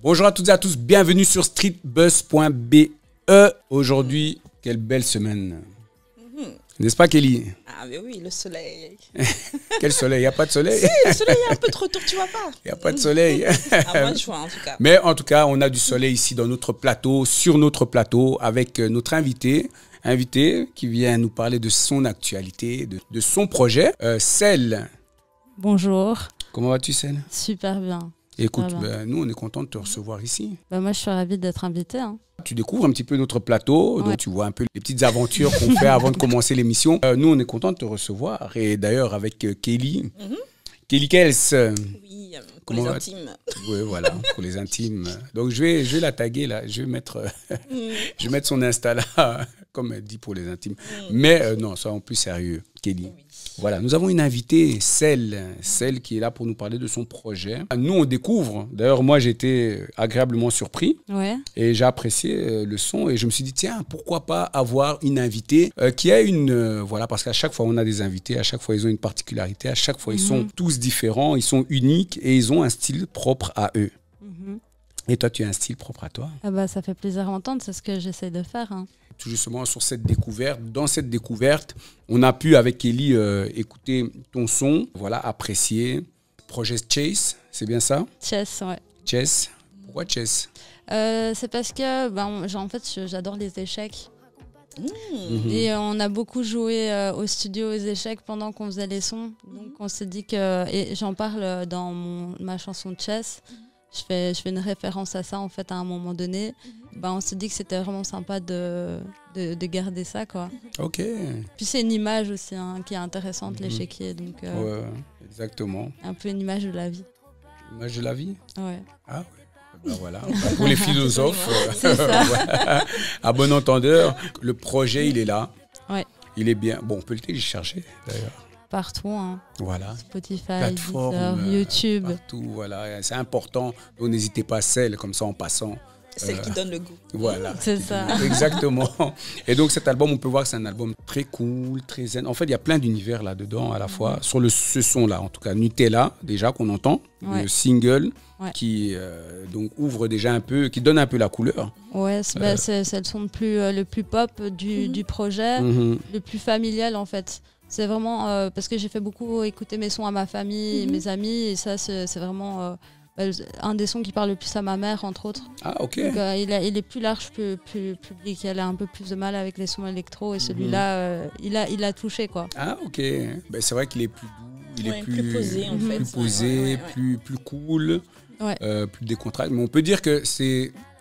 Bonjour à toutes et à tous, bienvenue sur streetbuzz.be. Aujourd'hui, quelle belle semaine. N'est-ce pas, Kelly? Ah, mais oui, le soleil. Quel soleil? Il n'y a pas de soleil? Si, le soleil est un peu trop tôt, tu vois pas? Il n'y a pas de soleil. À moins de juin, en tout cas. Mais en tout cas, on a du soleil ici dans notre plateau, sur notre plateau, avec notre invité qui vient nous parler de son actualité, de son projet. Celle. Bonjour. Comment vas-tu, Celle? Super bien. Écoute, nous, on est content de te recevoir ici. Moi, je suis ravie d'être invitée. Tu découvres un petit peu notre plateau, donc tu vois un peu les petites aventures qu'on fait avant de commencer l'émission. Nous, on est content de te recevoir. Et d'ailleurs, avec Kelly, Kelly Kels. Oui, pour les intimes. Oui, voilà, pour les intimes. Donc, je vais la taguer là. Je vais mettre son Insta là, comme elle dit pour les intimes. Mais non, soyons plus sérieux, Kelly. Oui. Voilà, nous avons une invitée, celle qui est là pour nous parler de son projet. Nous, on découvre. D'ailleurs, moi, j'ai été agréablement surpris. Ouais. Et j'ai apprécié le son. Et je me suis dit, tiens, pourquoi pas avoir une invitée qui a une... voilà, parce qu'à chaque fois, on a des invités. À chaque fois, ils ont une particularité. À chaque fois, ils sont tous différents. Ils sont uniques et ils ont un style propre à eux. Et toi, tu as un style propre à toi? Ça fait plaisir à entendre. C'est ce que j'essaie de faire. Tout justement sur cette découverte. Dans cette découverte, on a pu avec Kelly écouter ton son, voilà, apprécier. Projet Chess, c'est bien ça? Chess, ouais. Chess. Pourquoi Chess? C'est parce que en fait, j'adore les échecs. Et on a beaucoup joué au studio aux échecs pendant qu'on faisait les sons. Donc on s'est dit que, et j'en parle dans ma chanson Chess, je fais une référence à ça en fait à un moment donné. On s'est dit que c'était vraiment sympa de garder ça, quoi. Ok. Puis c'est une image aussi qui est intéressante, l'échiquier. Donc, ouais, exactement. Un peu une image de la vie. L'image de la vie? Ouais. Ah ouais. Voilà. Pour les philosophes, c'est ça. Voilà. À bon entendeur, le projet, il est là. Ouais. Il est bien. Bon, on peut le télécharger d'ailleurs. Partout, Voilà. Spotify, plateforme, Deezer, YouTube. Partout, voilà. C'est important. Donc n'hésitez pas, celle comme ça en passant. Celle qui donne le goût. Voilà. C'est ça. Exactement. Et donc cet album, on peut voir que c'est un album très cool, très zen. En fait, il y a plein d'univers là-dedans à la fois. Sur ce son-là, en tout cas, Nutella, déjà qu'on entend, le single qui donc ouvre déjà un peu, qui donne un peu la couleur. Ouais, c'est le son le plus pop du projet, le plus familial en fait. C'est vraiment parce que j'ai fait beaucoup écouter mes sons à ma famille et mes amis, et ça c'est vraiment un des sons qui parle le plus à ma mère, entre autres. Ah, ok. Donc, il est plus large, plus public. Elle a un peu plus de mal avec les sons électro, et celui-là, il a touché, quoi. Ah, ok. C'est vrai qu'il est plus doux, il est plus posé, en fait. Plus posé, plus cool, plus décontracté. Mais on peut dire que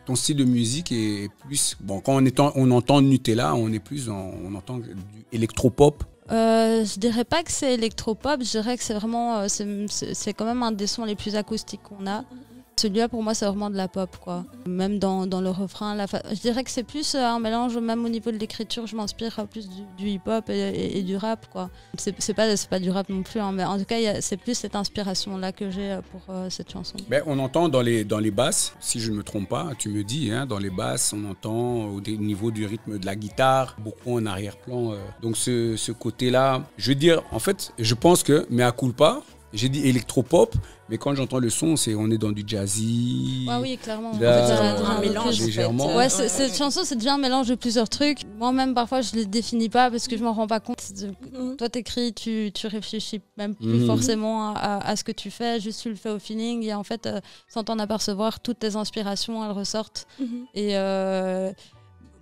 ton style de musique est plus... Bon, quand on entend Nutella, on entend du électropop. Je dirais pas que c'est électropop, je dirais que c'est vraiment c'est quand même un des sons les plus acoustiques qu'on a. Celui-là pour moi c'est vraiment de la pop, quoi. Même dans le refrain, je dirais que c'est plus un mélange, même au niveau de l'écriture, je m'inspire plus du hip-hop et du rap, quoi. C'est pas du rap non plus, mais en tout cas c'est plus cette inspiration-là que j'ai pour cette chanson. On entend dans les basses, si je ne me trompe pas, tu me dis, dans les basses, on entend au niveau du rythme de la guitare, beaucoup en arrière-plan. Donc ce côté-là, je veux dire, en fait, je pense que, mais à culpa, j'ai dit électropop, mais quand j'entends le son, on est dans du jazzy. Oui, clairement. C'est un mélange. Légèrement. Ouais, cette chanson, c'est déjà un mélange de plusieurs trucs. Moi-même, parfois, je ne les définis pas parce que je ne m'en rends pas compte. Toi, t'écris, tu réfléchis même plus forcément à ce que tu fais, juste tu le fais au feeling. Et en fait, sans t'en apercevoir, toutes tes inspirations, elles ressortent. Et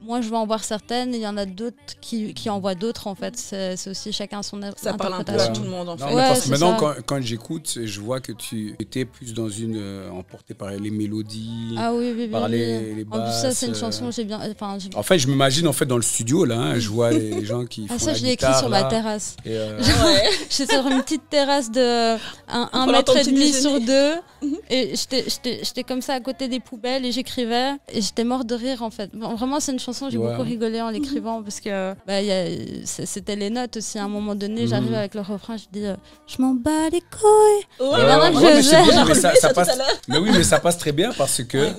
moi, je vais en voir certaines, il y en a d'autres qui en voient d'autres, en fait. C'est aussi chacun son interprétation. Ça parle un peu à tout le monde, en fait. Non, parce que maintenant, quand j'écoute, je vois que tu étais plus dans emporté par les mélodies, par les basses. En plus, ça, c'est une chanson que j'ai bien... En fait, je m'imagine, dans le studio, là, je vois les gens qui font ça, la je l'ai guitare, écrit sur ma terrasse. J'étais sur une petite terrasse de 1,5 mètre sur 2. Et j'étais comme ça à côté des poubelles et j'écrivais. Et j'étais morte de rire, en fait. Vraiment, c'est une chanson, j'ai beaucoup rigolé en l'écrivant parce que c'était les notes aussi. À un moment donné, j'arrive avec le refrain, je dis je m'en bats les couilles. Mais oui, mais ça passe très bien parce que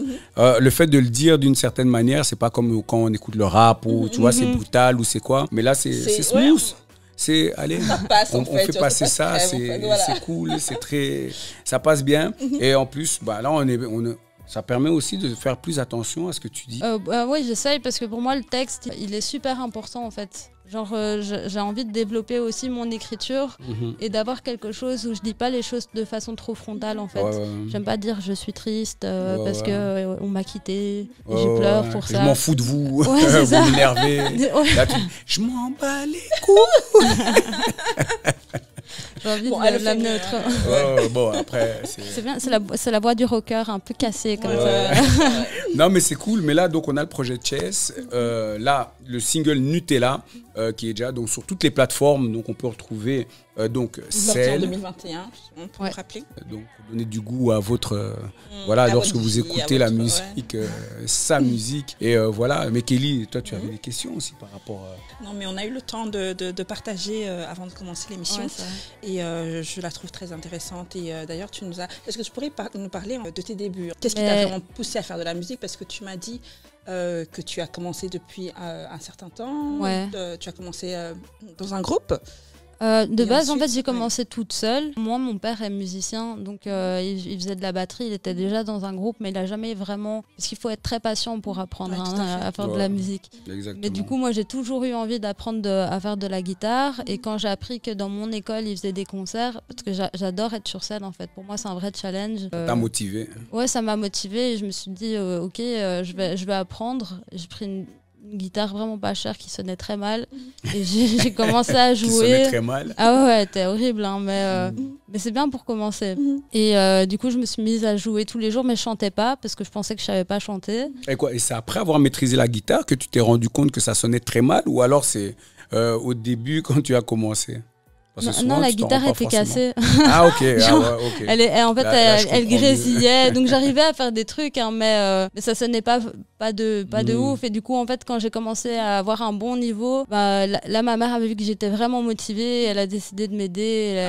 le fait de le dire d'une certaine manière, c'est pas comme quand on écoute le rap ou tu vois, c'est brutal ou c'est quoi. Mais là, c'est smooth. C'est, allez, on fait passer ça, c'est cool, ça passe bien. Et en plus, là, Ça permet aussi de faire plus attention à ce que tu dis. Oui, j'essaye parce que pour moi, le texte, il est super important en fait. Genre, j'ai envie de développer aussi mon écriture et d'avoir quelque chose où je dis pas les choses de façon trop frontale en fait. J'aime pas dire je suis triste parce que on m'a quitté, et je pleure pour ça. Je m'en fous de vous, vous m'énervez. Je m'en bats les couilles. J'ai envie de l'amener autre. Bon, après, c'est bien, c'est la voix du rocker un peu cassée comme ça. Non, mais c'est cool. Mais là, donc, on a le projet Chess. Là, le single Nutella, qui est déjà donc, sur toutes les plateformes. Donc, on peut retrouver donc Cell. En 2021, pour me rappeler. Donc, donner du goût à votre. Voilà, lorsque vous écoutez la musique, sa musique. Et voilà. Mais Kelly, toi, tu avais des questions aussi par rapport à. Non, mais on a eu le temps de partager avant de commencer l'émission. Et je la trouve très intéressante. Et d'ailleurs, tu nous as. Est-ce que tu pourrais nous parler de tes débuts? Qu'est-ce qui t'a vraiment poussé à faire de la musique? Parce que tu m'as dit que tu as commencé depuis un certain temps. Tu as commencé dans un groupe. De base, en fait, j'ai commencé toute seule. Moi, mon père est musicien, donc il faisait de la batterie. Il était déjà dans un groupe, mais il n'a jamais vraiment... Parce qu'il faut être très patient pour apprendre à faire de la musique. Exactement. Mais du coup, moi, j'ai toujours eu envie d'apprendre à faire de la guitare. Et quand j'ai appris que dans mon école, ils faisaient des concerts, parce que j'adore être sur scène, en fait. Pour moi, c'est un vrai challenge. T'as motivé? Ouais, ça m'a motivé. Et je me suis dit, OK, je vais apprendre. J'ai pris une guitare vraiment pas chère qui sonnait très mal et j'ai commencé à jouer. Qui sonnait très mal. Ah ouais, c'était horrible, hein, mais c'est bien pour commencer. Et du coup, je me suis mise à jouer tous les jours, mais je chantais pas parce que je pensais que je savais pas chanter. Et c'est après avoir maîtrisé la guitare que tu t'es rendu compte que ça sonnait très mal, ou alors c'est au début quand tu as commencé? Non, la guitare était cassée. Ah ok. Elle grésillait, donc j'arrivais à faire des trucs, hein, mais ça sonnait pas de ouf. Et du coup, en fait, quand j'ai commencé à avoir un bon niveau, là, ma mère avait vu que j'étais vraiment motivée, elle a décidé de m'aider,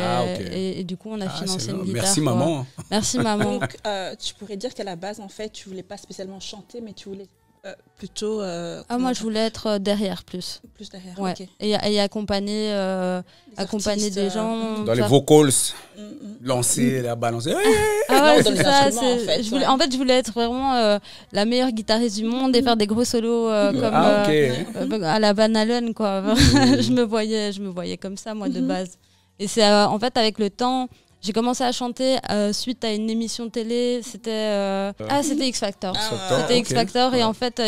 et du coup, on a financé une guitare. Merci maman. Merci maman. Donc, tu pourrais dire qu'à la base, en fait, tu voulais pas spécialement chanter, mais tu voulais plutôt... moi, je voulais être derrière plus. Plus derrière, ouais. Ok. Et accompagner artistes, des gens. Dans les vocals, lancer, la balancer. C'est ça. En fait, je voulais être vraiment la meilleure guitariste du monde et faire des gros solos comme à la Van Halen, quoi. je me voyais comme ça, moi, de base. Et c'est en fait, avec le temps... J'ai commencé à chanter suite à une émission de télé, c'était X Factor. C'était X Factor et en fait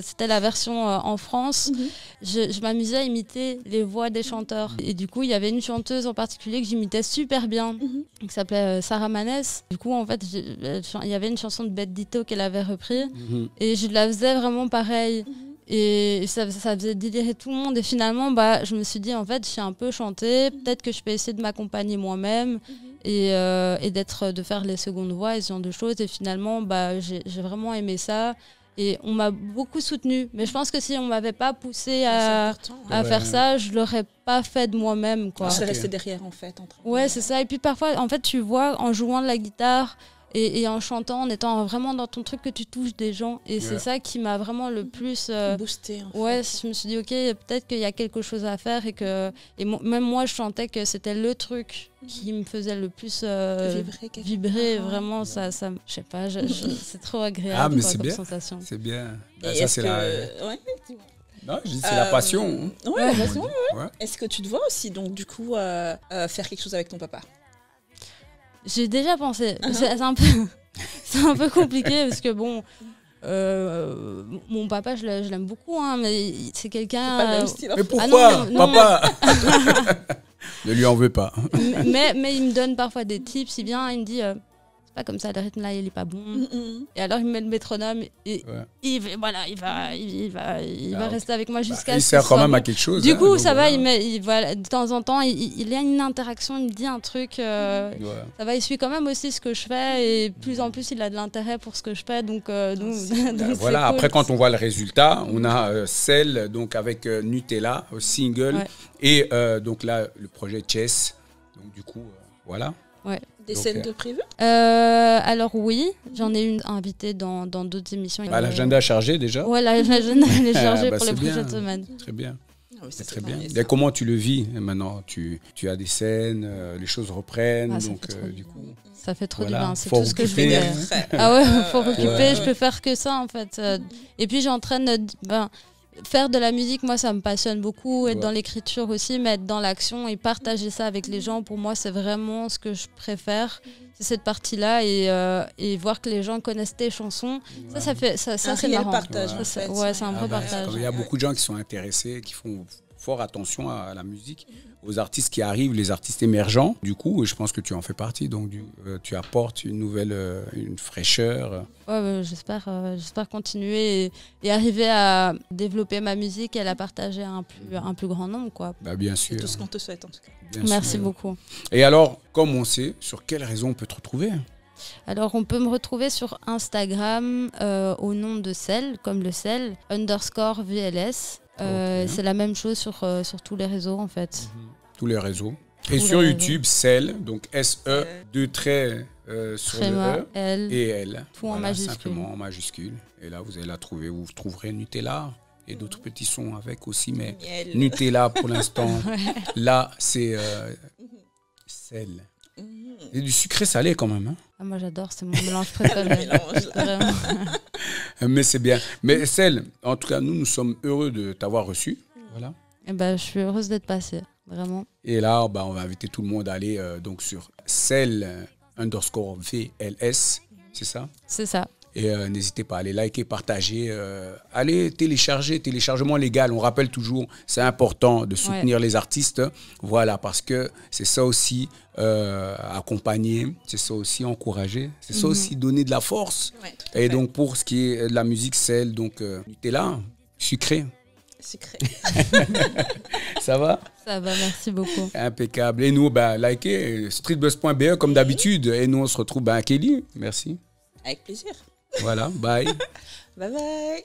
c'était la version en France. Je m'amusais à imiter les voix des chanteurs. Et du coup, il y avait une chanteuse en particulier que j'imitais super bien, qui s'appelait Sarah Maness. Du coup, en fait, il y avait une chanson de Bette Ditto qu'elle avait repris et je la faisais vraiment pareil. Et ça faisait délirer tout le monde. Et finalement, je me suis dit, en fait, je sais un peu chanter. Peut-être que je peux essayer de m'accompagner moi-même et de faire les secondes voix et ce genre de choses. Et finalement, j'ai vraiment aimé ça. Et on m'a beaucoup soutenue. Mais je pense que si on ne m'avait pas poussée à faire ça, je ne l'aurais pas fait de moi-même, quoi. Je serais restée derrière, en fait. Ouais, c'est ça. Et puis parfois, en fait, tu vois, en jouant de la guitare... Et en chantant, en étant vraiment dans ton truc, que tu touches des gens. Et c'est ça qui m'a vraiment le plus... boosté. Je me suis dit, OK, peut-être qu'il y a quelque chose à faire. Même moi, je sentais que c'était le truc qui me faisait le plus vibrer. Vraiment, ça, je sais pas, c'est trop agréable comme sensation. C'est bien. Ça, c'est Non, je dis c'est la passion. Ouais, la passion, ouais. Est-ce que tu te vois aussi, donc, du coup, faire quelque chose avec ton papa? J'ai déjà pensé. C'est un peu compliqué parce que bon, mon papa, je l'aime beaucoup, hein, mais c'est quelqu'un. C'est pas le même style. Mais pourquoi, papa? Ne lui en veux pas. mais il me donne parfois des tips. Il vient, il me dit. Pas comme ça, le rythme là il est pas bon. Et alors il me met le métronome et il va rester avec moi jusqu'à il sert quand même à quelque chose. Du coup ça va, de temps en temps il y a une interaction, il me dit un truc, ça va, il suit quand même aussi ce que je fais et plus en plus il a de l'intérêt pour ce que je fais, donc voilà, cool. Après quand on voit le résultat, on a Cell donc avec Nutella single et donc là le projet Chess, donc du coup voilà. Ouais. Des scènes de prévues? Alors oui, j'en ai une invitée dans d'autres émissions. L'agenda est chargé déjà? Ouais, l'agenda est chargé pour les prochaines semaines. Très bien. c'est très bien. Et comment tu le vis maintenant? Tu as des scènes, les choses reprennent, donc du coup... Ça fait trop du bien, c'est tout ce que je fais. Ah ouais, faut occuper, je peux faire que ça en fait. Et puis j'entraîne... faire de la musique, moi, ça me passionne beaucoup. Être dans l'écriture aussi, mais être dans l'action et partager ça avec les gens, pour moi, c'est vraiment ce que je préfère. C'est cette partie-là et voir que les gens connaissent tes chansons. Ça fait ça c'est marrant. Partage, c'est un vrai partage. Il y a beaucoup de gens qui sont intéressés, qui font fort attention à la musique, aux artistes qui arrivent, les artistes émergents. Du coup, je pense que tu en fais partie. Donc, tu apportes une nouvelle, une fraîcheur. J'espère continuer et arriver à développer ma musique et à la partager à un plus grand nombre, quoi. Bien sûr. C'est tout ce qu'on te souhaite, en tout cas. Merci beaucoup. Et alors, comme on sait, sur quelles raisons on peut te retrouver? Alors, on peut me retrouver sur Instagram au nom de Cell, comme le Cell, _VLS. C'est la même chose sur tous les réseaux, en fait. Tous les réseaux. Et sur YouTube, Cell, donc S-E, 2 traits sur le E et L. Tout en majuscule. Simplement en majuscule. Et là, vous allez la trouver. Vous trouverez Nutella et d'autres petits sons avec aussi, mais Nutella pour l'instant. Là, c'est Cell. C'est du sucré salé quand même. Hein. Moi, j'adore, c'est mon mélange préféré. Vraiment. Mais c'est bien. Mais Cell, en tout cas, nous sommes heureux de t'avoir reçu. Voilà. Et je suis heureuse d'être passée, vraiment. Et là, on va inviter tout le monde à aller donc sur Cell _VLS, c'est ça? C'est ça. Et n'hésitez pas à aller liker, partager, allez téléchargement légal. On rappelle toujours, c'est important de soutenir les artistes. Voilà, parce que c'est ça aussi, accompagner, c'est ça aussi encourager, c'est ça aussi donner de la force. Et donc pour ce qui est de la musique, Cell, donc Nutella, sucré. Ça va? Ça va, merci beaucoup. Impeccable. Et nous, likez streetbuzz.be comme d'habitude. Et nous, on se retrouve à Kelly. Merci. Avec plaisir. Voilà, bye. Bye bye.